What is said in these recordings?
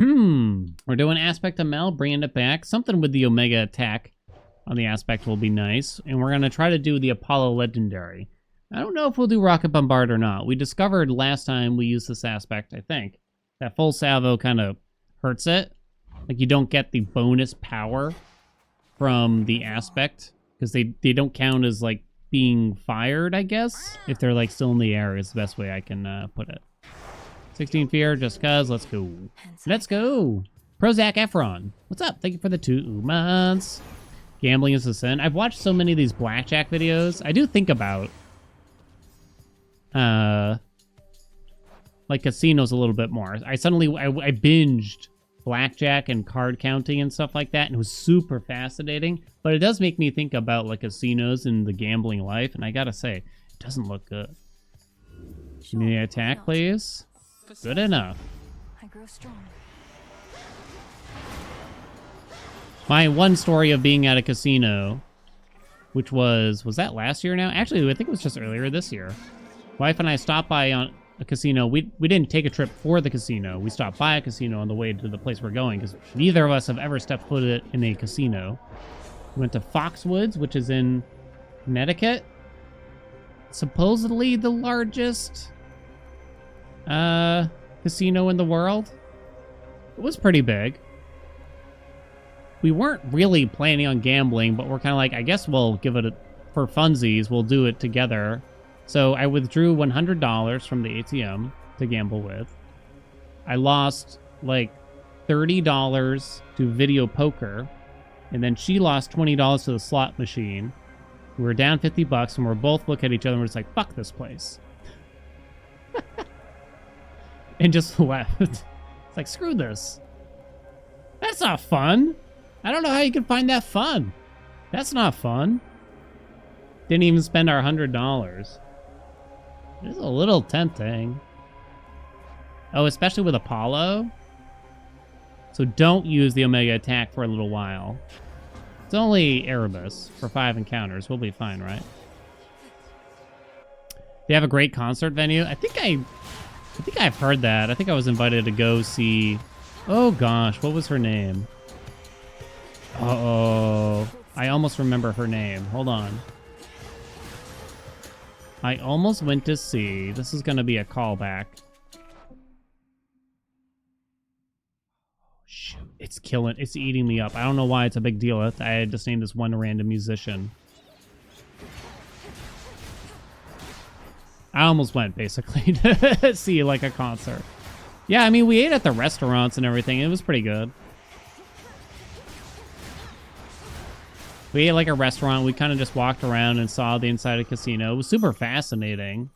We're doing Aspect of Mel, bringing it back. Something with the Omega attack on the Aspect will be nice. And we're going to try to do the Apollo Legendary. I don't know if we'll do Rocket Bombard or not. We discovered last time we used this Aspect, I think, that full salvo kind of hurts it. Like, you don't get the bonus power from the Aspect, because they don't count as, like, being fired, I guess. If they're, like, still in the air is the best way I can put it. 16 fear, just cuz. Let's go. Let's go. Prozac Efron. What's up? Thank you for the 2 months. Gambling is a sin. I've watched so many of these blackjack videos. I do think about like casinos a little bit more. I binged blackjack and card counting and stuff like that, and it was super fascinating. But it does make me think about like casinos and the gambling life, and I gotta say, it doesn't look good. Give me the attack, please. Good enough. I grow strong. My one story of being at a casino, which was that last year now? Actually, I think it was just earlier this year. Wife and I stopped by on a casino. We didn't take a trip for the casino. We stopped by a casino on the way to the place we're going, because neither of us have ever stepped foot in a casino. We went to Foxwoods, which is in Connecticut. Supposedly the largest casino in the world. It was pretty big. We weren't really planning on gambling, but we're kind of like, I guess we'll give it for funsies. We'll do it together. So I withdrew $100 from the ATM to gamble with. I lost like $30 to video poker, and then she lost $20 to the slot machine. We were down $50, and we're both looking at each other and we're just like, fuck this place. And just left. It's like, screw this. That's not fun. I don't know how you can find that fun. That's not fun. Didn't even spend our $100. It's a little tempting. Oh, especially with Apollo. So don't use the Omega attack for a little while. It's only Erebus for 5 encounters. We'll be fine, right? They have a great concert venue. I think I've heard that. I think I was invited to go see... Oh gosh, what was her name? Uh-oh. I almost remember her name. Hold on. I almost went to see... This is going to be a callback. Shoot. It's killing... It's eating me up. I don't know why it's a big deal. I had just named this one random musician. I almost went, basically, to see, like, a concert. Yeah, I mean, we ate at the restaurants and everything. It was pretty good. We ate like a restaurant. We kind of just walked around and saw the inside of the casino. It was super fascinating.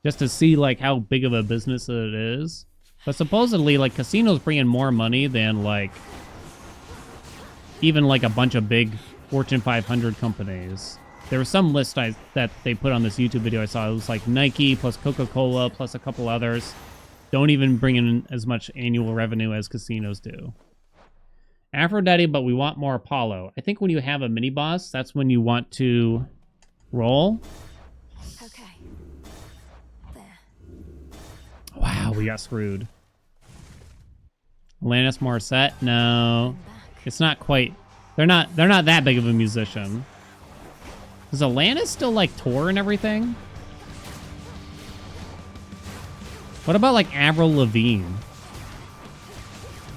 Just to see like how big of a business it is. But supposedly like casinos bring in more money than like even like a bunch of big Fortune 500 companies. There was some list that they put on this YouTube video I saw. It was like Nike plus Coca-Cola plus a couple others. Don't even bring in as much annual revenue as casinos do. Aphrodite, but we want more Apollo. I think when you have a mini boss, that's when you want to roll. Okay. There. Wow, we got screwed. Alanis Morissette? No. It's not quite. They're not that big of a musician. Does Alanis still like tour and everything? What about like Avril Lavigne?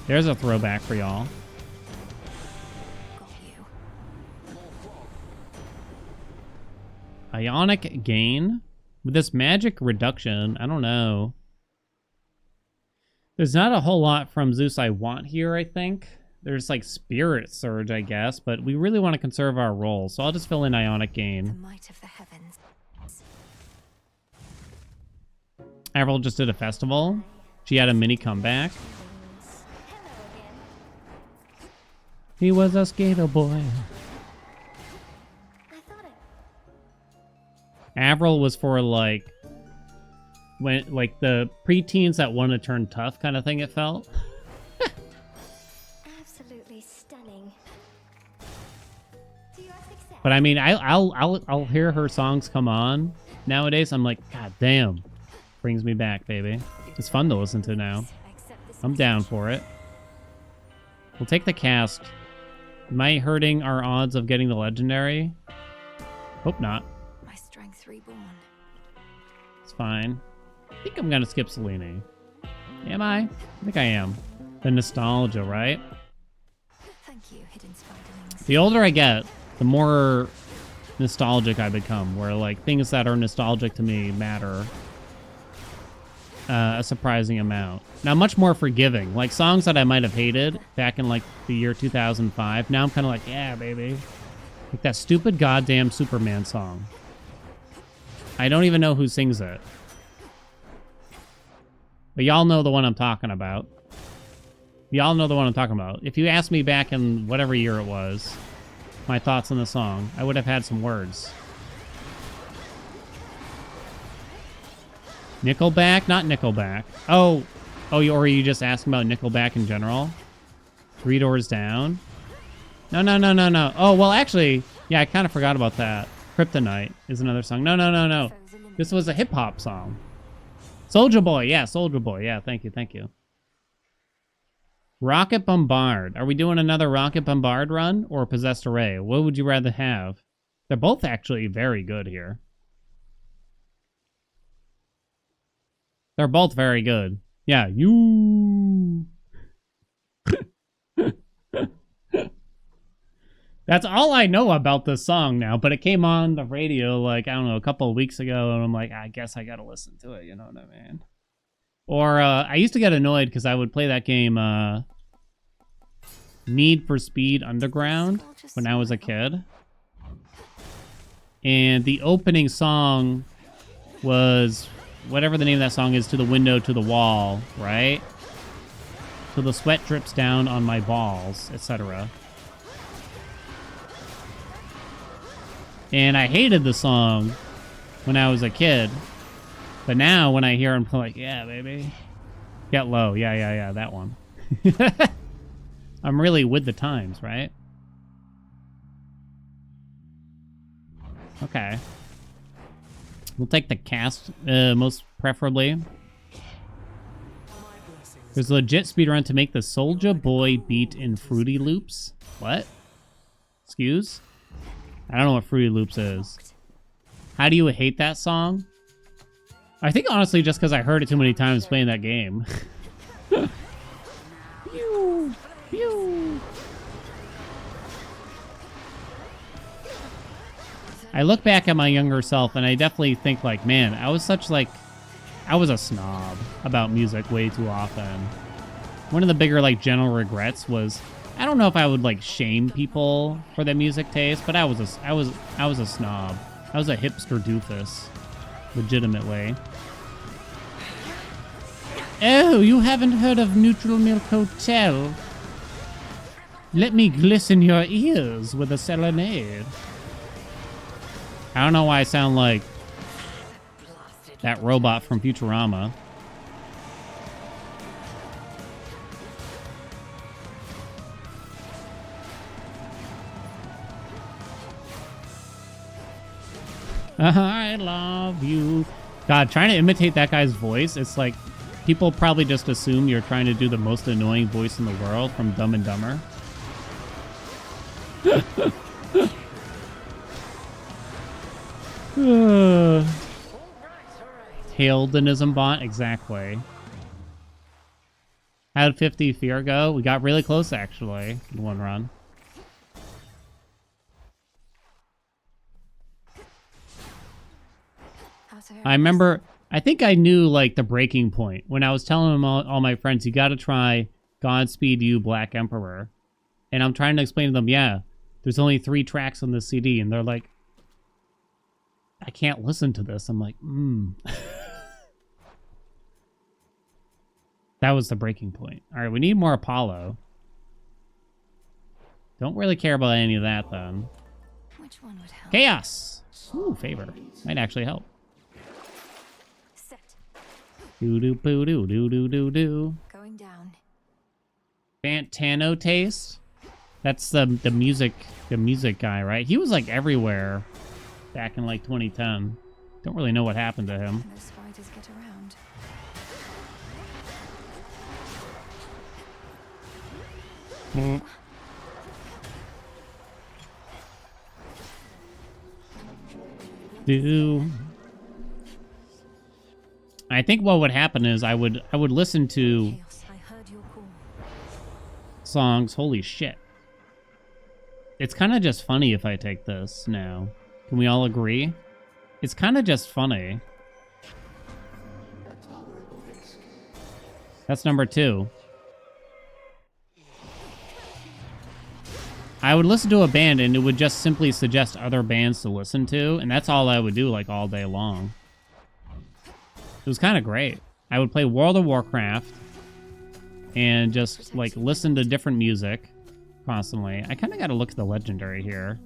There's a throwback for y'all. Ionic gain? With this magic reduction, I don't know. There's not a whole lot from Zeus I want here, I think. There's like Spirit Surge, I guess, but we really want to conserve our roll, so I'll just fill in Ionic gain. The might of the heavens. Avril just did a festival. She had a mini comeback. He was a skater boy. Avril was for like when like the preteens that want to turn tough kind of thing. It felt. Absolutely stunning. But I mean, I'll hear her songs come on nowadays. I'm like, God damn, brings me back, baby. It's fun to listen to now. Accept this I'm down for it. We'll take the cast. Am I hurting our odds of getting the legendary? Hope not. My strength reborn. It's fine. I think I'm gonna skip Selene. Am I? I think I am. The nostalgia, right? Thank you, hidden spiderlings. The older I get, the more nostalgic I become, where like things that are nostalgic to me matter a surprising amount. Now, much more forgiving. Like songs that I might have hated back in like the year 2005. Now I'm kind of like, yeah, baby. Like that stupid goddamn Superman song. I don't even know who sings it. But y'all know the one I'm talking about. Y'all know the one I'm talking about. If you asked me back in whatever year it was, my thoughts on the song, I would have had some words. Nickelback? Not Nickelback. Oh, or are you just asking about Nickelback in general? Three Doors Down? No. Oh, well, actually, yeah, I kind of forgot about that. Kryptonite is another song. No. This was a hip-hop song. Soulja Boy. Yeah, Soulja Boy. Yeah, thank you. Rocket Bombard. Are we doing another Rocket Bombard run or Possessed Array? What would you rather have? They're both actually very good here. They're both very good. Yeah, you. That's all I know about this song now, but it came on the radio like, I don't know, a couple of weeks ago, and I'm like, I guess I gotta listen to it, you know what I mean? Or I used to get annoyed because I would play that game Need for Speed Underground when I was a kid. And the opening song was whatever the name of that song is, To the Window, to the Wall, right? So the sweat drips down on my balls, etc. And I hated the song when I was a kid. But now when I hear him, I'm like, yeah, baby. Get Low. Yeah, that one. I'm really with the times, right? Okay. We'll take the cast, most preferably. There's a legit speedrun to make the Soulja Boy beat in Fruity Loops. What? Excuse? I don't know what Fruity Loops is. How do you hate that song? I think honestly just because I heard it too many times playing that game. Pew! Pew! I look back at my younger self and I definitely think like, man, I was a snob about music way too often. One of the bigger like general regrets was, I don't know if I would like shame people for their music taste, but I was a snob. I was a hipster doofus, legitimately. Oh, you haven't heard of Neutral Milk Hotel? Let me glisten your ears with a serenade. I don't know why I sound like that robot from Futurama. I love you. God, trying to imitate that guy's voice, it's like people probably just assume you're trying to do the most annoying voice in the world from Dumb and Dumber. Haildenism bot, exactly. How'd 50 Fear go? We got really close, actually, in one run. I remember, I think I knew, like, the breaking point. When I was telling them all my friends, you gotta try Godspeed You, Black Emperor. And I'm trying to explain to them, yeah, there's only 3 tracks on the CD. And they're like, I can't listen to this. I'm like, That was the breaking point. All right, we need more Apollo. Don't really care about any of that, then. Which one would help? Chaos! Ooh, favor. Might actually help. Set. Do-do-boo-do-do-do-do-do. Going down. Fantano Taste? That's the music guy, right? He was, like, everywhere back in, like, 2010. Don't really know what happened to him. Those spiders get around. I think what would happen is I would listen to Chaos, I heard your call. songs. Holy shit. It's kind of just funny if I take this now. Can we all agree? It's kind of just funny. That's number 2. I would listen to a band and it would just simply suggest other bands to listen to, and that's all I would do like all day long. It was kind of great. I would play World of Warcraft and just like listen to different music constantly. I kind of got to look at the legendary here.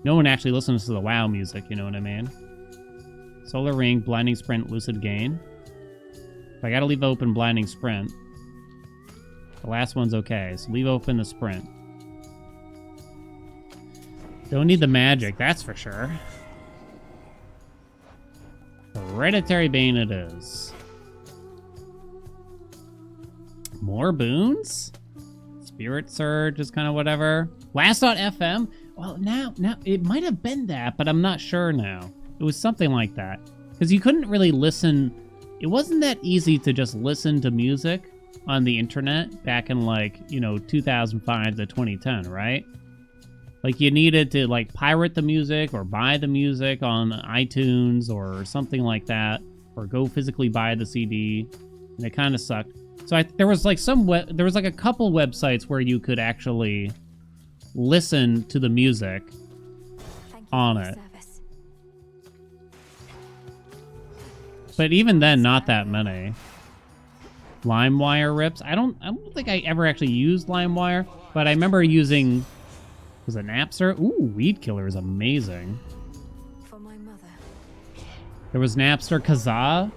No one actually listens to the WoW music, you know what I mean? Solar Ring, Blinding Sprint, Lucid Gain. If I gotta leave open Blinding Sprint, the last one's okay, so leave open the Sprint. Don't need the magic, that's for sure. Hereditary Bane it is. More boons? Spirit Surge is kind of whatever. Last.fm? Well, now it might have been that, but I'm not sure now. It was something like that. Because you couldn't really listen. It wasn't that easy to just listen to music on the internet back in, like, 2005 to 2010, right? Like, you needed to, like, pirate the music or buy the music on iTunes or something like that, or go physically buy the CD, and it kind of sucked. So there was, like, there was, like, a couple websites where you could actually listen to the music on it. But even then, not that many. LimeWire rips. I don't think I ever actually used LimeWire, but I remember using, was it Napster? Ooh, Weed Killer is amazing. For my mother. There was Napster, Kazaa,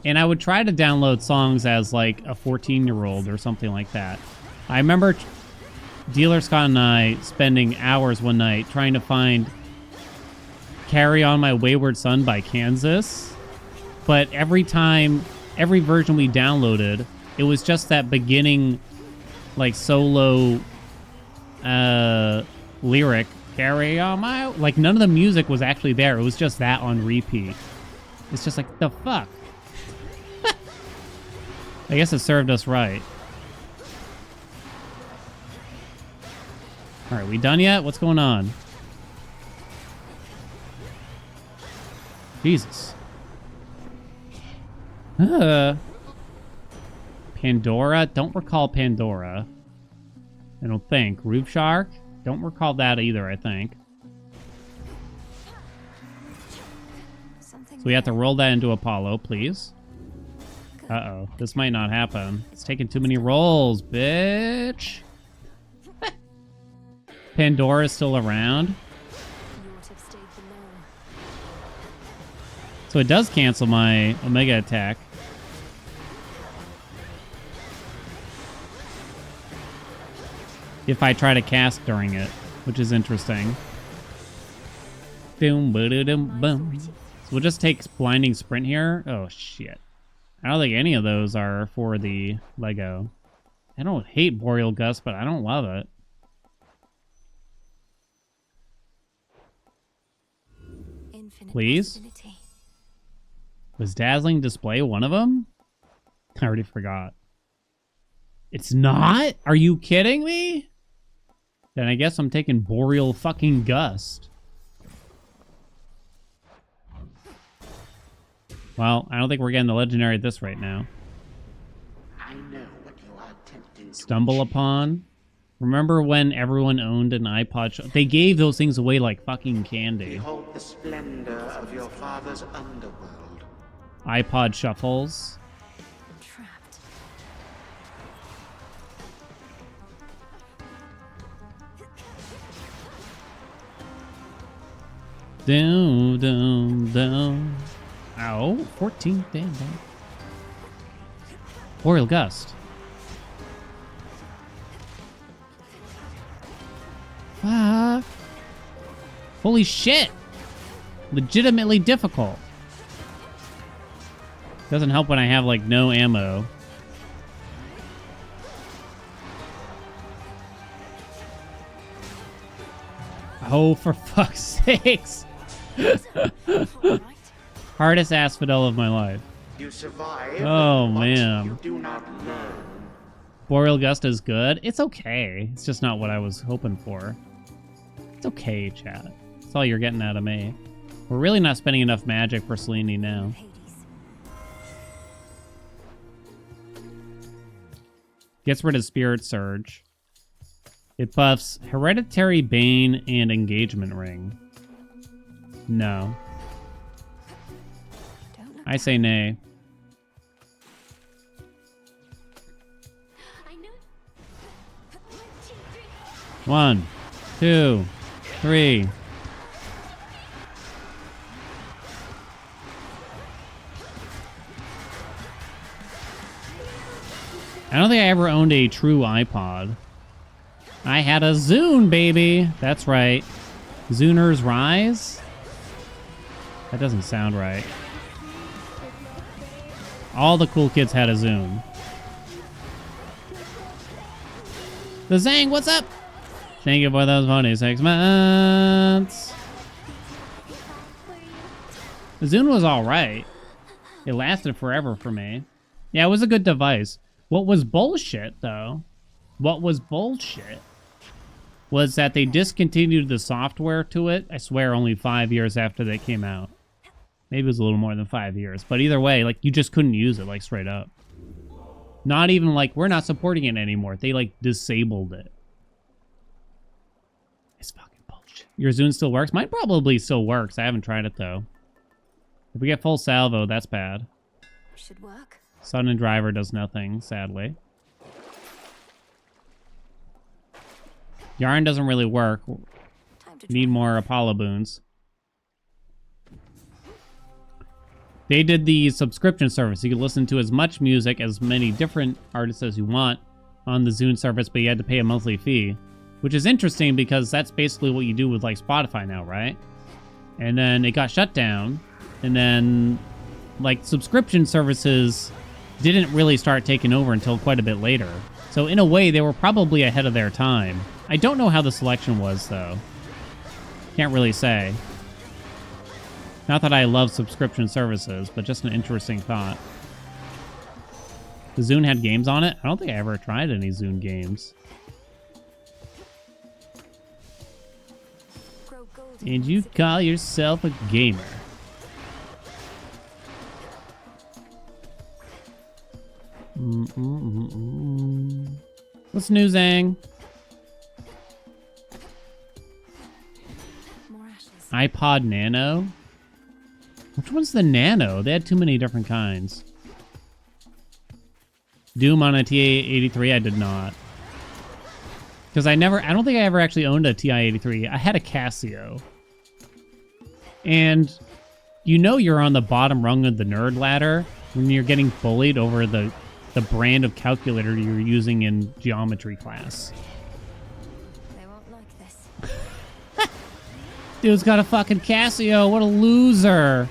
and I would try to download songs as like a 14-year-old or something like that. I remember Dealer Scott and I spending hours one night trying to find Carry On My Wayward Son by Kansas. But every version we downloaded, it was just that beginning, like, solo lyric, carry on my... Like, none of the music was actually there. It was just that on repeat. It's just like, the fuck? I guess it served us right. All right, we done yet? What's going on? Jesus. Pandora? Don't recall Pandora. I don't think. Roof Shark? Don't recall that either, I think. So we have to roll that into Apollo, please. Uh-oh. This might not happen. It's taking too many rolls, bitch. Pandora's still around. So it does cancel my Omega attack. If I try to cast during it, which is interesting. Boom, boom, boom. So we'll just take Blinding Sprint here. Oh, shit. I don't think any of those are for the Lego. I don't hate Boreal Gust, but I don't love it. Please? Was Dazzling Display one of them? I already forgot. It's not? Are you kidding me? Then I guess I'm taking Boreal fucking Gust. Well, I don't think we're getting the legendary at this right now. I know what you are attempting to Stumble Upon. Remember when everyone owned an iPod? They gave those things away like fucking candy. behold the splendor of your father's underworld. iPod Shuffles. Trapped. Down, down, down. Ow, 14, damn. Boreal Gust. Fuck. Holy shit. Legitimately difficult. Doesn't help when I have, like, no ammo. Oh, for fuck's sakes. Alright. Hardest asphodel of my life. You survive. Oh, but man. You do not learn. Boreal Gust is good. It's okay. It's just not what I was hoping for. It's okay, chat. That's all you're getting out of me. We're really not spending enough magic for Selene now. Hades. Gets rid of Spirit Surge. It buffs Hereditary Bane and Engagement Ring. No. Don't look I say nay. I know. 1, 2, 3. I don't think I ever owned a true iPod. I had a Zune, baby. That's right. Zuner's Rise? That doesn't sound right. All the cool kids had a Zune. The Zang, what's up? Thank you for those 26 months. The Zune was alright. It lasted forever for me. Yeah, it was a good device. What was bullshit, though, was that they discontinued the software to it, I swear, only 5 years after they came out. Maybe it was a little more than 5 years. But either way, like, you just couldn't use it, like, straight up. Not even, like, we're not supporting it anymore. They, like, disabled it. It's fucking bullshit. Your Zune still works? Mine probably still works. I haven't tried it, though. If we get full salvo, that's bad. Should work. Sun and Driver does nothing, sadly. Yarn doesn't really work. Time to Need try. more Apollo boons. They did the subscription service. You could listen to as much music, as many different artists as you want on the Zune service, but you had to pay a monthly fee. Which is interesting because that's basically what you do with like Spotify now, right? And then it got shut down. And then like subscription services didn't really start taking over until quite a bit later. So in a way, they were probably ahead of their time. I don't know how the selection was, though. Can't really say. Not that I love subscription services, but just an interesting thought. The Zune had games on it? I don't think I ever tried any Zune games. Grow golden And you call yourself a gamer. What's new, Zang? More ashes. iPod Nano? Which one's the Nano? They had too many different kinds. Doom on a TI-83? I did not. Because I don't think I ever actually owned a TI-83. I had a Casio. And you know you're on the bottom rung of the nerd ladder when you're getting bullied over the brand of calculator you're using in geometry class. They won't like this. Dude's got a fucking Casio. What a loser.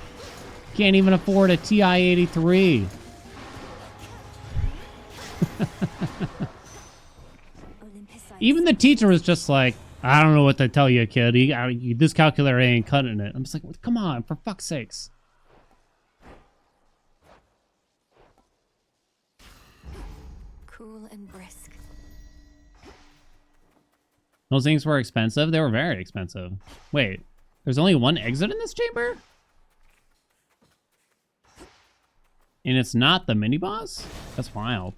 Can't even afford a TI-83. Olympus Even the teacher was just like, I don't know what to tell you, kid. This calculator ain't cutting it. I'm just like, come on, for fuck's sakes. cool and brisk. Those things were expensive. They were very expensive. Wait, there's only one exit in this chamber? And it's not the mini-boss? That's wild.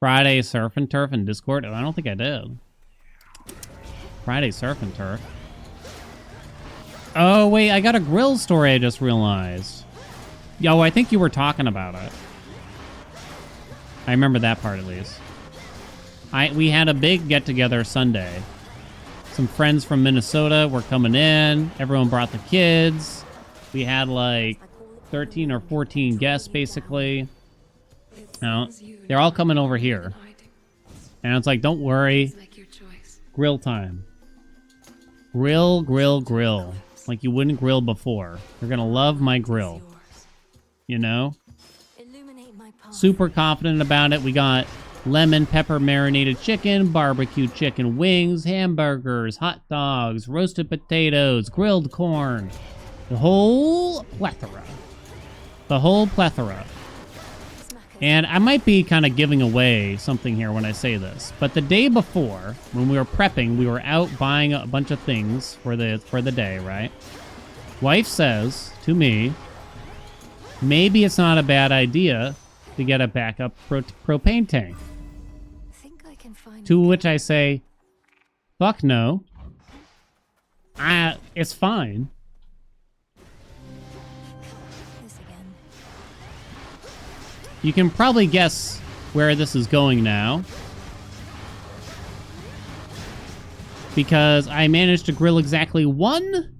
Friday Surf and Turf in Discord? Oh, I don't think I did. Friday Surf and Turf. Oh, wait, I got a grill story I just realized. Yo, I think you were talking about it. I remember that part at least. We had a big get-together Sunday. Some friends from Minnesota were coming in. Everyone brought the kids. We had like 13 or 14 guests, basically. Now, they're all coming over here. And it's like, don't worry. Grill time. Grill, grill, grill. Like you wouldn't grill before. You're gonna love my grill. You know? Illuminate my path. Super confident about it. We got lemon pepper marinated chicken, barbecue chicken wings, hamburgers, hot dogs, roasted potatoes, grilled corn. The whole plethora. The whole plethora. And I might be kind of giving away something here when I say this, but the day before, when we were prepping, we were out buying a bunch of things for the day, right? Wife says to me, maybe it's not a bad idea to get a backup propane tank. Think I can find To which I say, fuck no. It's fine. this again. You can probably guess where this is going now. Because I managed to grill exactly one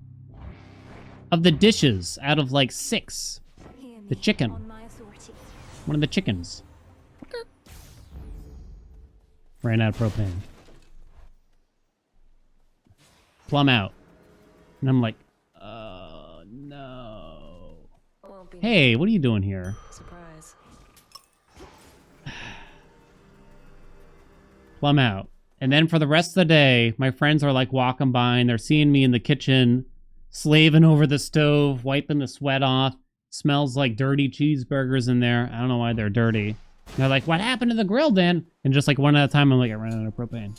of the dishes out of like 6. Hear me The chicken. on my authority. One of the chickens. Ran out of propane. Plumb out. And I'm like, oh no. Won't be Hey, what are you doing here? surprise. Plumb out. And then for the rest of the day, my friends are like walking by and they're seeing me in the kitchen, slaving over the stove, wiping the sweat off. Smells like dirty cheeseburgers in there. I don't know why they're dirty. And they're like, what happened to the grill, Dan? And just like one at a time, I'm like, I ran out of propane.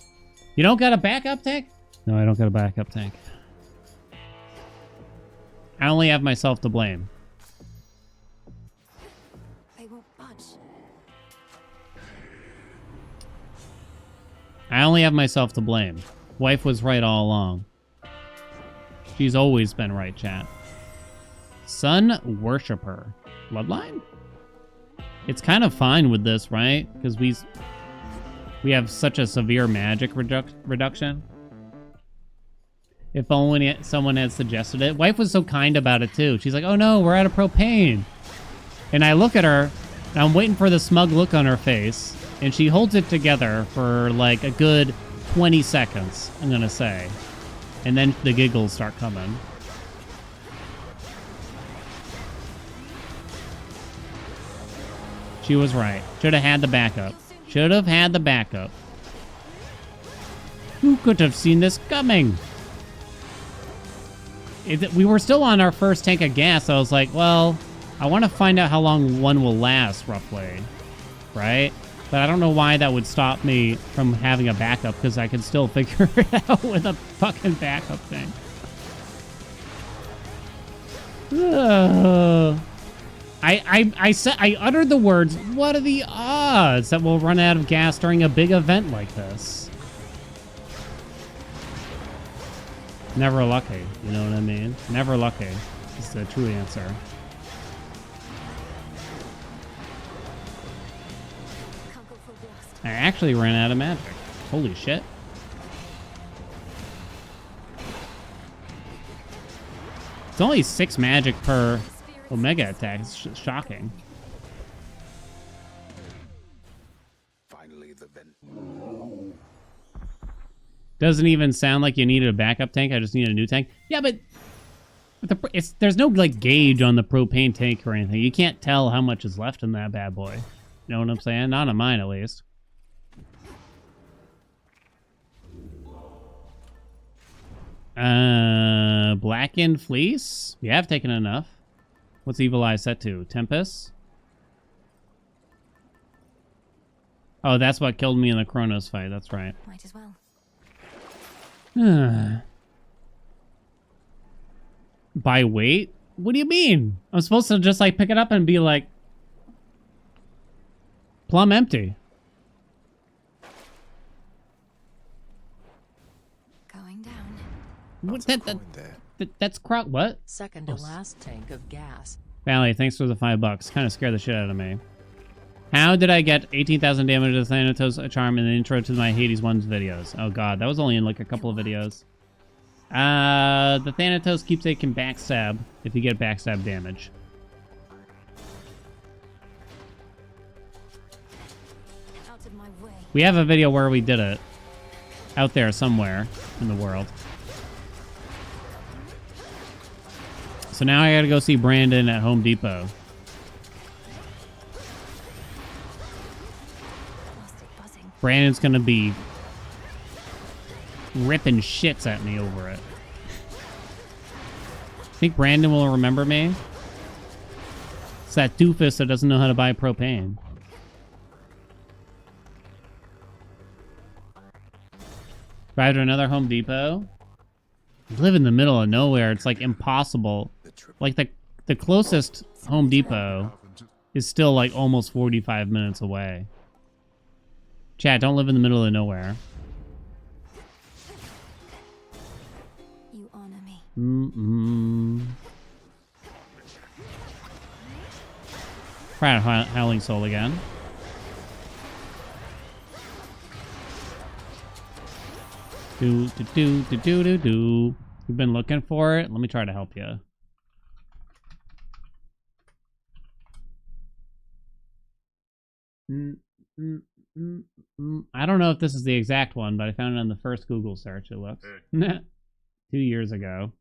You don't got a backup tank? No, I don't got a backup tank. I only have myself to blame. They won't budge. I only have myself to blame. Wife was right all along. She's always been right, chat. Sun Worshipper. Bloodline? It's kind of fine with this, right? Because we have such a severe magic reduction. If only someone had suggested it. Wife was so kind about it, too. She's like, oh no, we're out of propane. And I look at her, and I'm waiting for the smug look on her face, and she holds it together for like a good 20 seconds, I'm gonna say. And then the giggles start coming. She was right. Should have had the backup. Should have had the backup. Who could have seen this coming? We were still on our first tank of gas. So I was like, well, I want to find out how long one will last, roughly. Right? But I don't know why that would stop me from having a backup, because I could still figure it out with a fucking backup thing. I uttered the words, what are the odds that we'll run out of gas during a big event like this? Never lucky, you know what I mean? Never lucky is the true answer. Can't go full blast. I actually ran out of magic. Holy shit. It's only 6 magic per Omega attack. It's shocking. Finally, the vent. Doesn't even sound like you needed a backup tank. I just need a new tank. Yeah, but there's no like gauge on the propane tank or anything. You can't tell how much is left in that bad boy. You know what I'm saying? Not on mine, at least. Blackened Fleece? We have taken enough. What's Evil Eye set to? Tempest? Oh, that's what killed me in the Kronos fight. That's right. Might as well. By weight? What do you mean? I'm supposed to just like pick it up and be like plumb empty. Going down. What that's crowd. What? Second to last tank of gas. Valley, thanks for the $5. Kind of scared the shit out of me. How did I get 18,000 damage to the Thanatos charm in the intro to my Hades 1's videos? Oh god, that was only in like a couple of videos. The Thanatos keepsake can backstab if you get backstab damage. Out of my way. We have a video where we did it. Out there somewhere in the world. So now I gotta go see Brandon at Home Depot. Plastic Brandon's gonna be ripping shits at me over it. Think Brandon will remember me? It's that doofus that doesn't know how to buy propane. Drive to another Home Depot. You live in the middle of nowhere. It's like impossible. Like the closest Home Depot is still like almost 45 minutes away. Chat, don't live in the middle of nowhere. You honor me. Try Howling Soul again. Do. You've been looking for it? Let me try to help you. I don't know if this is the exact one, but I found it on the first Google search, it looks. 2 years ago.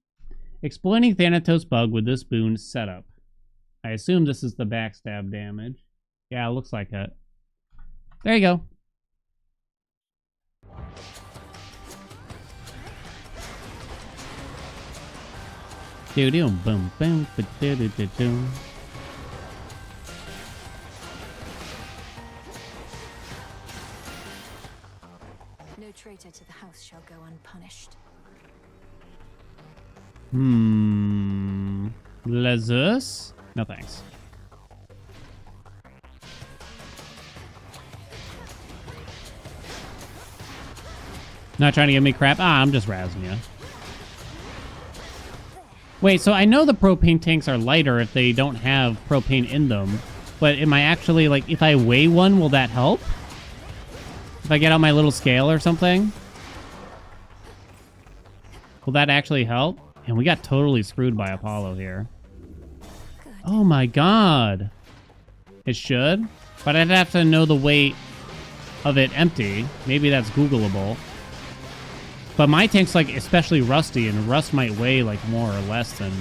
Exploiting Thanatos bug with this boon setup. I assume this is the backstab damage. Yeah, it looks like it. There you go. Do-do, boom, boom, ba-do-do-do-do. No traitor to the house shall go unpunished. Lezus? No thanks. Not trying to give me crap? Ah, I'm just razzing you. Wait, so I know the propane tanks are lighter if they don't have propane in them, but am I actually, like, if I weigh one, will that help? If I get out my little scale or something? Will that actually help? And we got totally screwed by Apollo here. Good. Oh my god. It should, but I'd have to know the weight of it empty. Maybe that's Googleable. But my tank's like especially rusty, and rust might weigh like more or less than,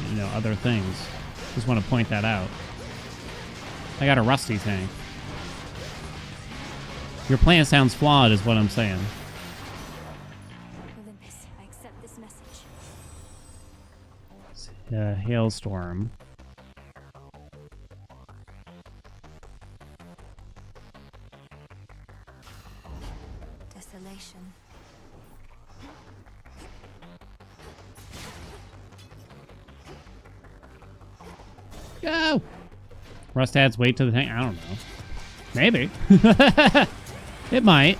you know, other things. Just want to point that out. I got a rusty tank. Your plan sounds flawed is what I'm saying. Olympus, I accept this message. Hailstorm. Desolation. Go! Rust adds weight to the tank? I don't know. Maybe. It might.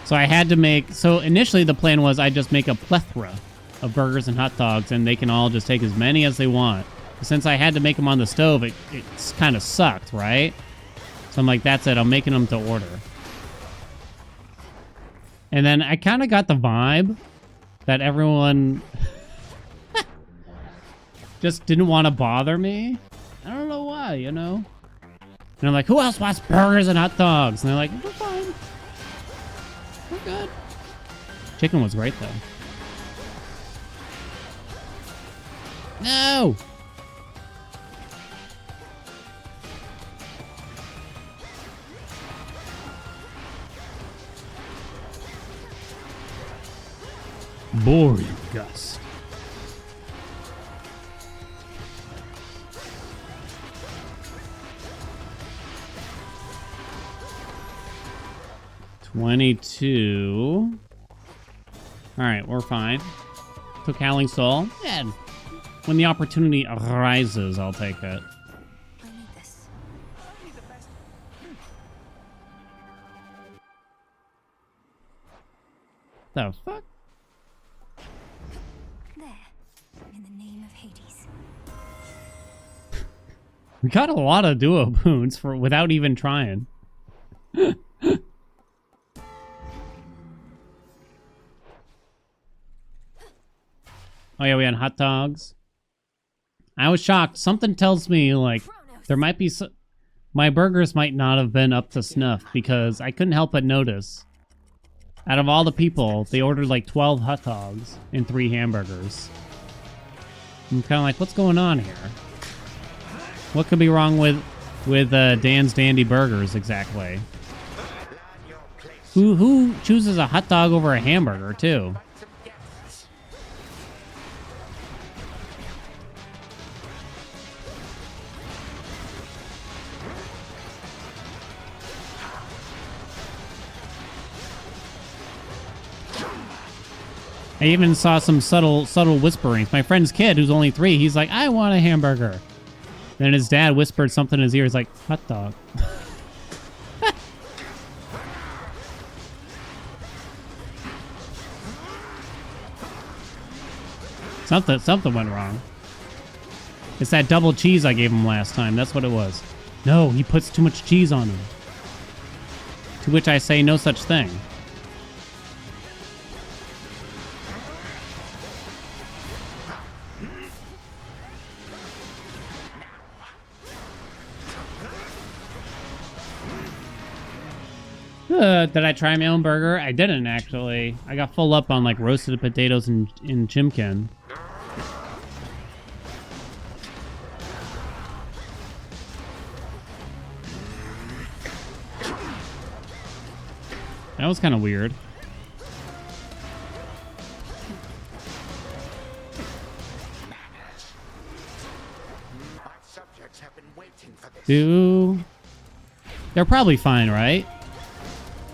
So I had to make... So initially the plan was I'd just make a plethora of burgers and hot dogs, and they can all just take as many as they want. Since I had to make them on the stove, it's kind of sucked, right? So I'm like, that's it. I'm making them to order. And then I kind of got the vibe that everyone just didn't want to bother me. I don't know why, you know? And I'm like, who else wants burgers and hot dogs? And they're like, we're fine. We're good. Chicken was great, though. No! Boring gust. $22. All right, we're fine. Took Howling Soul. Yeah, when the opportunity arises, I'll take it. I need this. The fuck? There. In the name of Hades. We got a lot of duo boons for without even trying. Oh yeah, we had hot dogs. I was shocked. Something tells me like there might be my burgers might not have been up to snuff because I couldn't help but notice. Out of all the people, they ordered like 12 hot dogs and 3 hamburgers. I'm kind of like, what's going on here? What could be wrong with Dan's Dandy Burgers exactly? Who chooses a hot dog over a hamburger too? I even saw some subtle whisperings. My friend's kid, who's only 3, he's like, I want a hamburger. Then his dad whispered something in his ear. He's like, hot dog. Something went wrong. It's that double cheese I gave him last time. That's what it was. No, he puts too much cheese on him. To which I say no such thing. Did I try my own burger? I didn't, actually. I got full up on, like, roasted potatoes and chimkin. That was kind of weird. My subjects have been waiting for this. They're probably fine, right?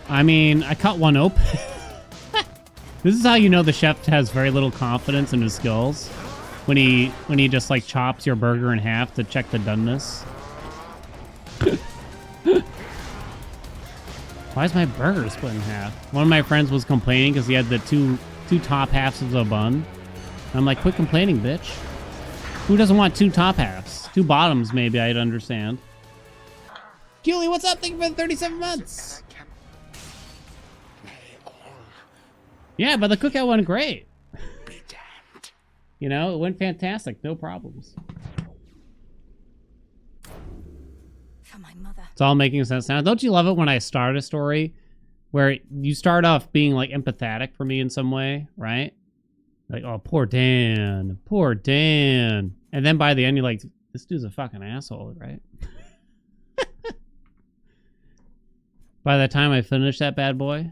I mean, I cut one open. This is how you know the chef has very little confidence in his skills. When he just like chops your burger in half to check the doneness. Why is my burger split in half? One of my friends was complaining because he had the two top halves of the bun. I'm like, quit complaining, bitch. Who doesn't want 2 top halves? 2 bottoms, maybe I'd understand. Julie, what's up? Thank you for the 37 months. Yeah, but the cookout went great. Be damned. You know, it went fantastic. No problems. For my mother. It's all making sense now. Don't you love it when I start a story where you start off being like empathetic for me in some way, right? Like, oh, poor Dan. Poor Dan. And then by the end, you're like, this dude's a fucking asshole, right? By the time I finish that bad boy.